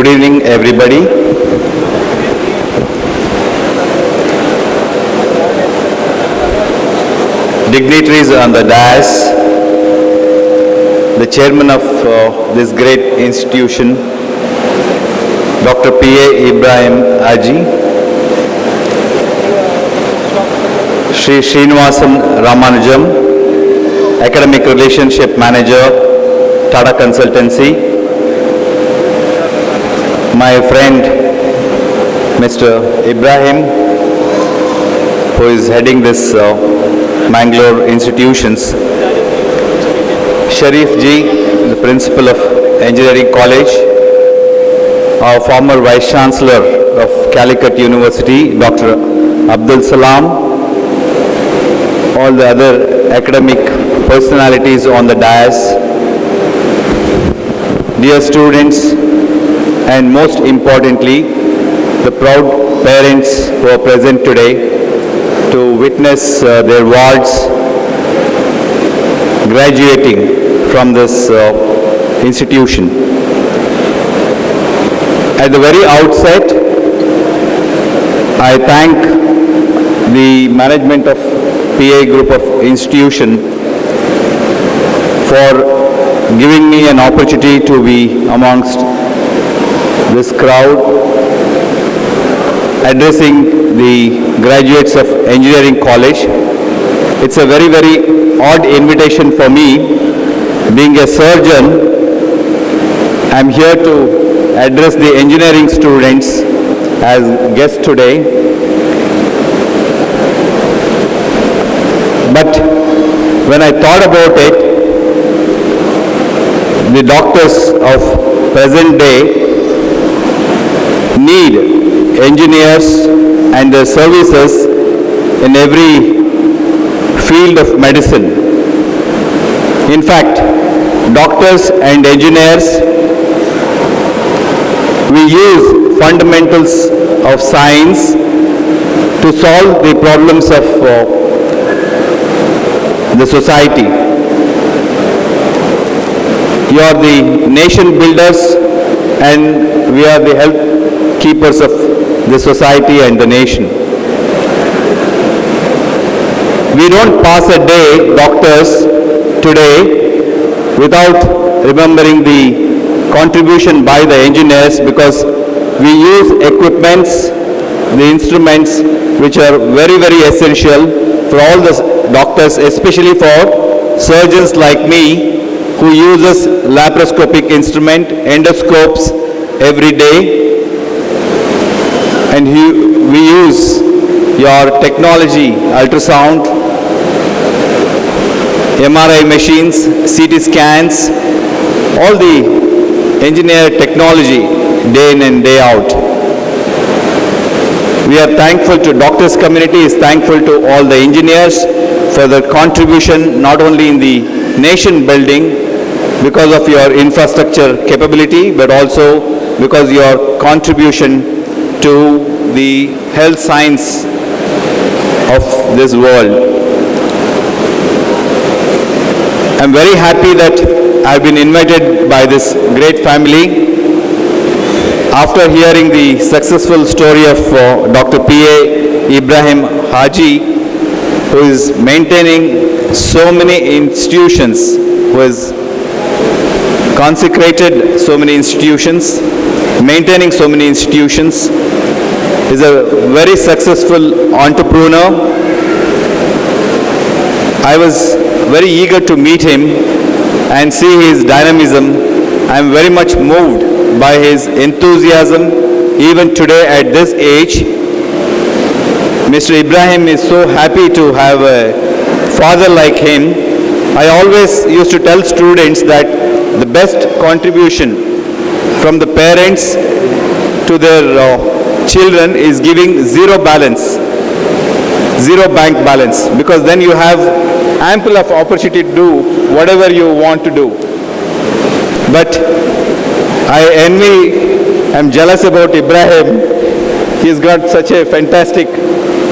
Good evening, everybody. Dignitaries on the dais, the chairman of this great institution, Dr. P.A. Ibrahim Haji, Shri Srinivasan Ramanujam, Academic Relationship Manager, Tata Consultancy, my friend Mr. Ibrahim, who is heading this Mangalore institutions, Sharif Ji, the principal of Engineering College, our former Vice Chancellor of Calicut University, Dr. Abdul Salam, all the other academic personalities on the dais, dear students, and most importantly, the proud parents who are present today to witness their wards graduating from this institution. At the very outset, I thank the management of PA Group of Institution for giving me an opportunity to be amongst this crowd, addressing the graduates of Engineering College. It's a very, very odd invitation for me. Being a surgeon, I'm here to address the engineering students as guests today. But when I thought about it, the doctors of present day need engineers and their services in every field of medicine. In fact, doctors and engineers, we use fundamentals of science to solve the problems of the society. You are the nation builders and we are the health keepers of the society and the nation. We don't pass a day, doctors, today without remembering the contribution by the engineers, because we use equipments, the instruments which are very, very essential for all the doctors, especially for surgeons like me who uses laparoscopic instrument, endoscopes every day. And we use your technology, ultrasound, MRI machines, CT scans, all the engineered technology day in and day out. We are thankful to doctors community, is thankful to all the engineers for their contribution not only in the nation building because of your infrastructure capability, but also because your contribution to the health science of this world. I'm very happy that I've been invited by this great family. After hearing the successful story of Dr. P.A. Ibrahim Haji, who is maintaining so many institutions, who has consecrated so many institutions, maintaining so many institutions, is a very successful entrepreneur. I was very eager to meet him and see his dynamism. I am very much moved by his enthusiasm even today at this age. Mr. Ibrahim is so happy to have a father like him. I always used to tell students that the best contribution from the parents to their children is giving zero balance, zero bank balance, because then you have ample of opportunity to do whatever you want to do. But I envy, I'm jealous about Ibrahim. He's got such a fantastic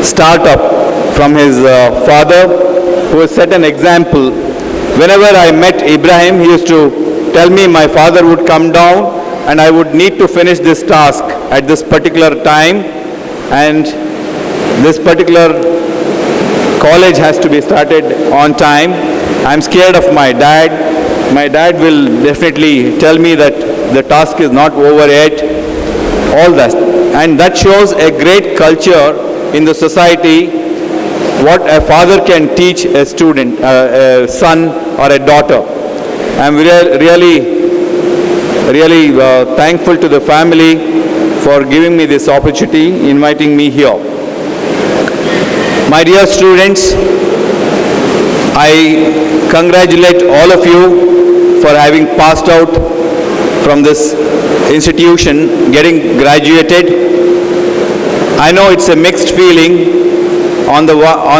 startup from his father, who has set an example. Whenever I met Ibrahim, he used to tell me my father would come down and I would need to finish this task at this particular time, and this particular college has to be started on time. I'm scared of my dad. My dad will definitely tell me that the task is not over yet. All that. And that shows a great culture in the society, what a father can teach a student, a son or a daughter. I'm really thankful to the family for giving me this opportunity, inviting me here. My dear students, I congratulate all of you for having passed out from this institution, getting graduated. I know it's a mixed feeling. On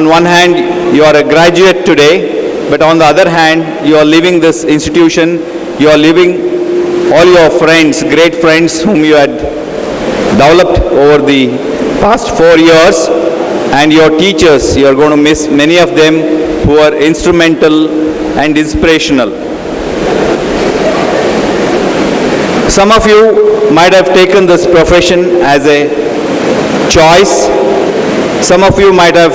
one hand, you are a graduate today, but on the other hand, you are leaving this institution, you are leaving all your friends, great friends whom you had developed over the past 4 years, and your teachers, you are going to miss many of them who are instrumental and inspirational. Some of you might have taken this profession as a choice. Some of you might have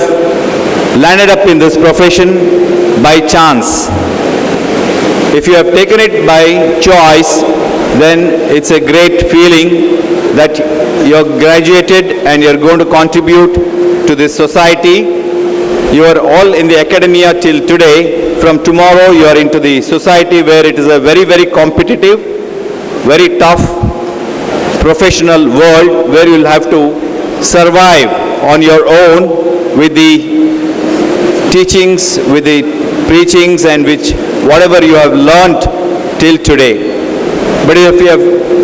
landed up in this profession by chance. If you have taken it by choice, then it's a great feeling that you're graduated and you're going to contribute to this society. You are all in the academia till today. From tomorrow, you are into the society where it is a very, very competitive, very tough professional world where you'll have to survive on your own with the teachings, with the preachings, and which whatever you have learnt till today. But if you have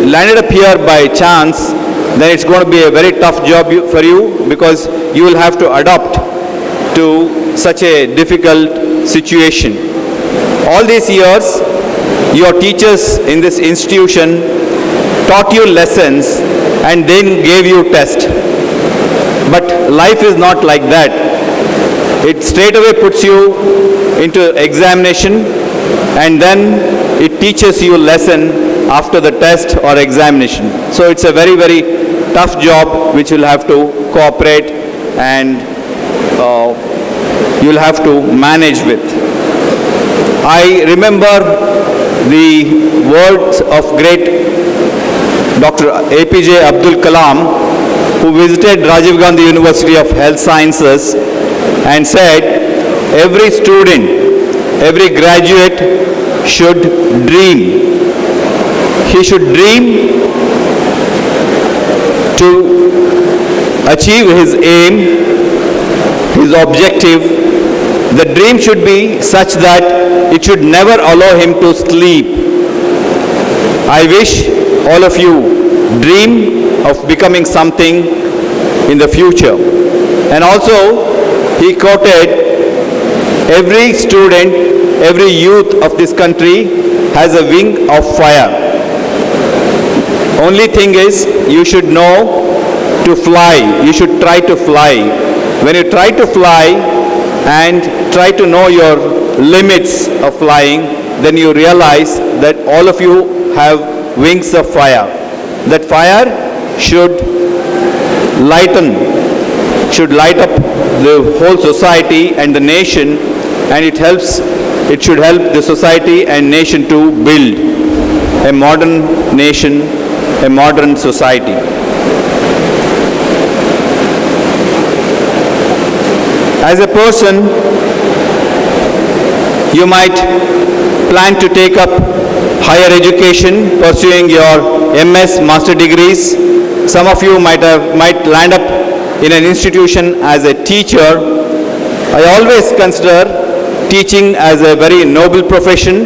landed up here by chance, then it's going to be a very tough job for you, because you will have to adapt to such a difficult situation. All these years, your teachers in this institution taught you lessons and then gave you tests. But life is not like that. It straight away puts you into examination, and then it teaches you a lesson after the test or examination. So it's a very, very tough job which you'll have to cooperate and you'll have to manage with. I remember the words of great Dr. APJ Abdul Kalam, who visited Rajiv Gandhi University of Health Sciences and said, every student, every graduate should dream. He should dream to achieve his aim, his objective. The dream should be such that it should never allow him to sleep. I wish all of you dream of becoming something in the future. And also, he quoted, every student, every youth of this country has a wing of fire. Only thing is, you should know to fly. You should try to fly. When you try to fly and try to know your limits of flying, then you realize that all of you have wings of fire. That fire should light up the whole society and the nation, and it should help the society and nation to build a modern nation, a modern society. As a person, you might plan to take up higher education, pursuing your MS master degrees. Some of you might land up in an institution as a teacher. I always consider teaching as a very noble profession.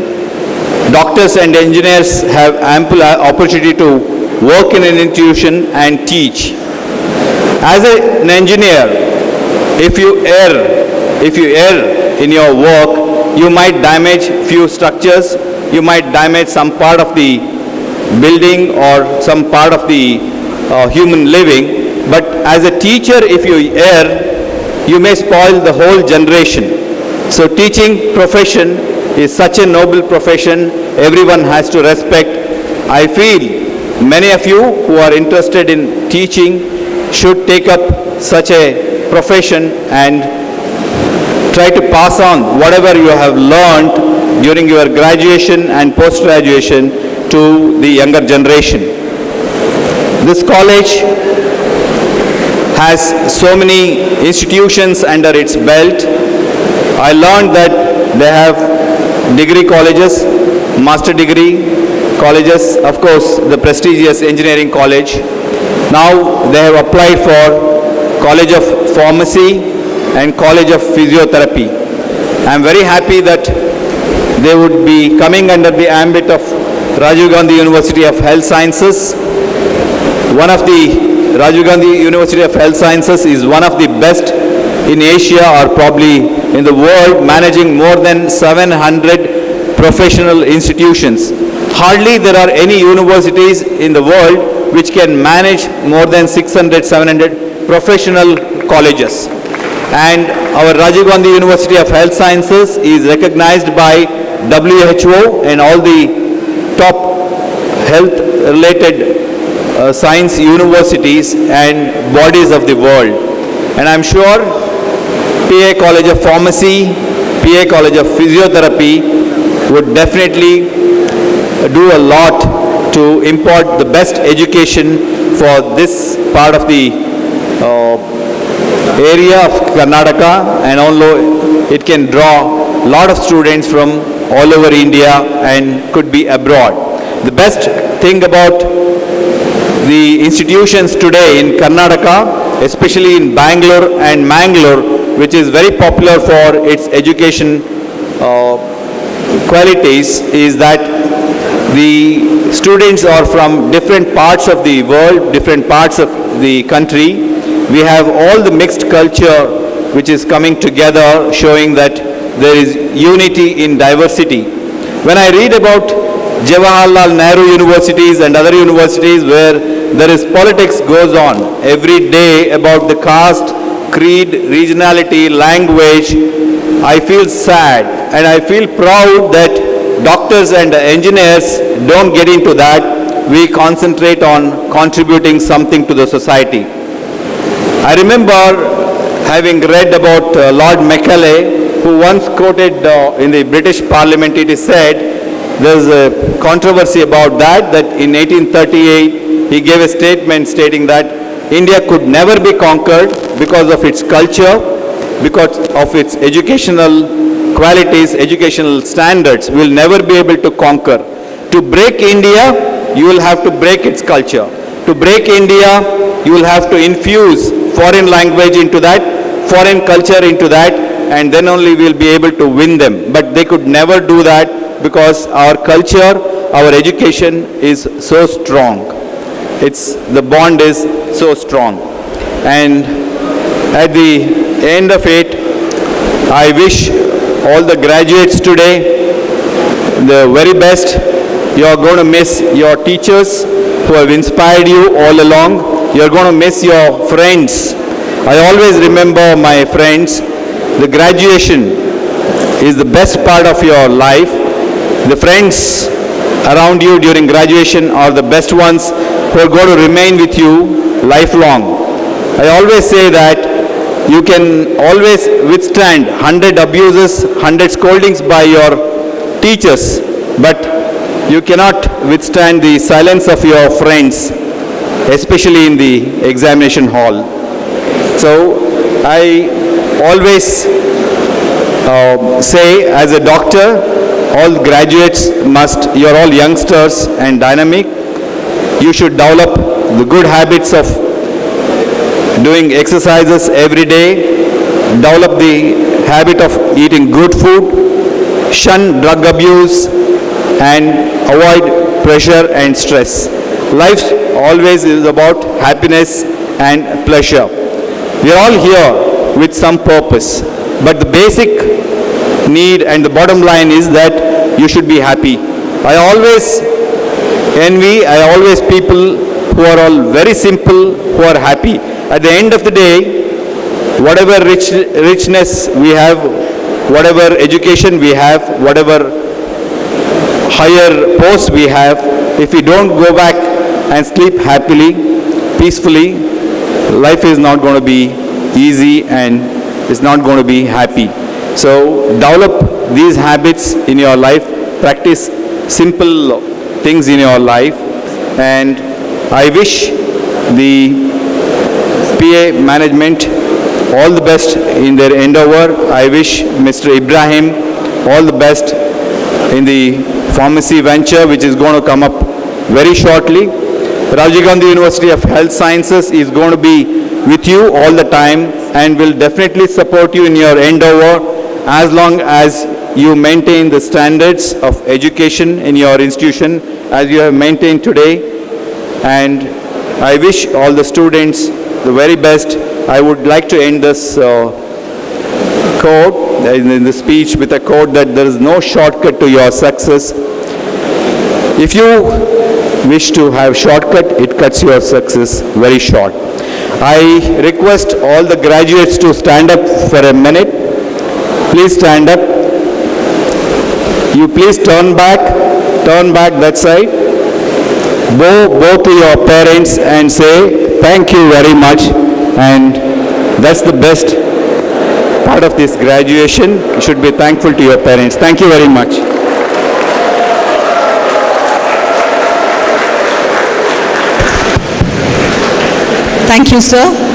Doctors and engineers have ample opportunity to work in an institution and teach. As an engineer, if you err in your work, you might damage few structures, you might damage some part of the building or some part of the human living. But as a teacher, if you err, you may spoil the whole generation. So teaching profession is such a noble profession, everyone has to respect. I feel many of you who are interested in teaching should take up such a profession and try to pass on whatever you have learned during your graduation and post-graduation to the younger generation. This college has so many institutions under its belt. I learned that they have degree colleges, master degree colleges, of course the prestigious engineering college. Now they have applied for College of Pharmacy and College of Physiotherapy. I am very happy that they would be coming under the ambit of Rajiv Gandhi University of Health Sciences. One of the Rajiv Gandhi University of Health Sciences is one of the best in Asia or probably in the world, managing more than 700 professional institutions. Hardly there are any universities in the world which can manage more than 600, 700 professional colleges. And our Rajiv Gandhi University of Health Sciences is recognized by WHO and all the top health related science universities and bodies of the world. And I'm sure PA College of Pharmacy, PA College of Physiotherapy would definitely do a lot to impart the best education for this part of the area of Karnataka, and although it can draw a lot of students from all over India and could be abroad. The best thing about the institutions today in Karnataka, especially in Bangalore and Mangalore, which is very popular for its education qualities, is that the students are from different parts of the world, different parts of the country. We have all the mixed culture which is coming together, showing that there is unity in diversity. When I read about Jawaharlal Nehru universities and other universities where there is politics goes on every day about the caste, creed, regionality, language, I feel sad and I feel proud that doctors and engineers don't get into that. We concentrate on contributing something to the society. I remember having read about Lord Macaulay, who once quoted in the British Parliament, it is said, there's a controversy about that in 1838 he gave a statement stating that India could never be conquered because of its culture, because of its educational qualities, educational standards. We will never be able to conquer. To break India, you will have to break its culture. To break India, you will have to infuse foreign language into that, foreign culture into that, and then only we will be able to win them. But they could never do that because our culture, our education is so strong. The bond is so strong. And at the end of it, I wish all the graduates today the very best. You are going to miss your teachers who have inspired you all along. You are going to miss your friends. I always remember my friends. The graduation is the best part of your life. The friends around you during graduation are the best ones who are going to remain with you lifelong. I always say that you can always withstand 100 abuses, 100 scoldings by your teachers, but you cannot withstand the silence of your friends, especially in the examination hall. So I always say, as a doctor, all graduates must, you're all youngsters and dynamic, you should develop the good habits of doing exercises every day, develop the habit of eating good food, shun drug abuse, and avoid pressure and stress. Life always is about happiness and pleasure. We are all here with some purpose, but the basic need and the bottom line is that you should be happy. I always people who are all very simple, who are happy. At the end of the day, whatever richness we have, whatever education we have, whatever higher post we have, if we don't go back and sleep happily, peacefully, life is not going to be easy and it's not going to be happy. So develop these habits in your life, practice simple things in your life, and I wish the PA management all the best in their endeavor. I wish Mr. Ibrahim all the best in the pharmacy venture which is going to come up very shortly. Rajiv Gandhi University of Health Sciences is going to be with you all the time and will definitely support you in your endeavor as long as you maintain the standards of education in your institution as you have maintained today. And I wish all the students the very best. I would like to end this quote in the speech with a quote that there is no shortcut to your success. If you wish to have shortcut, it cuts your success very short. I request all the graduates to stand up for a minute. Please stand up. You please turn back that side. Bow to your parents and say thank you very much, and that's the best part of this graduation. You should be thankful to your parents. Thank you very much. Thank you, sir.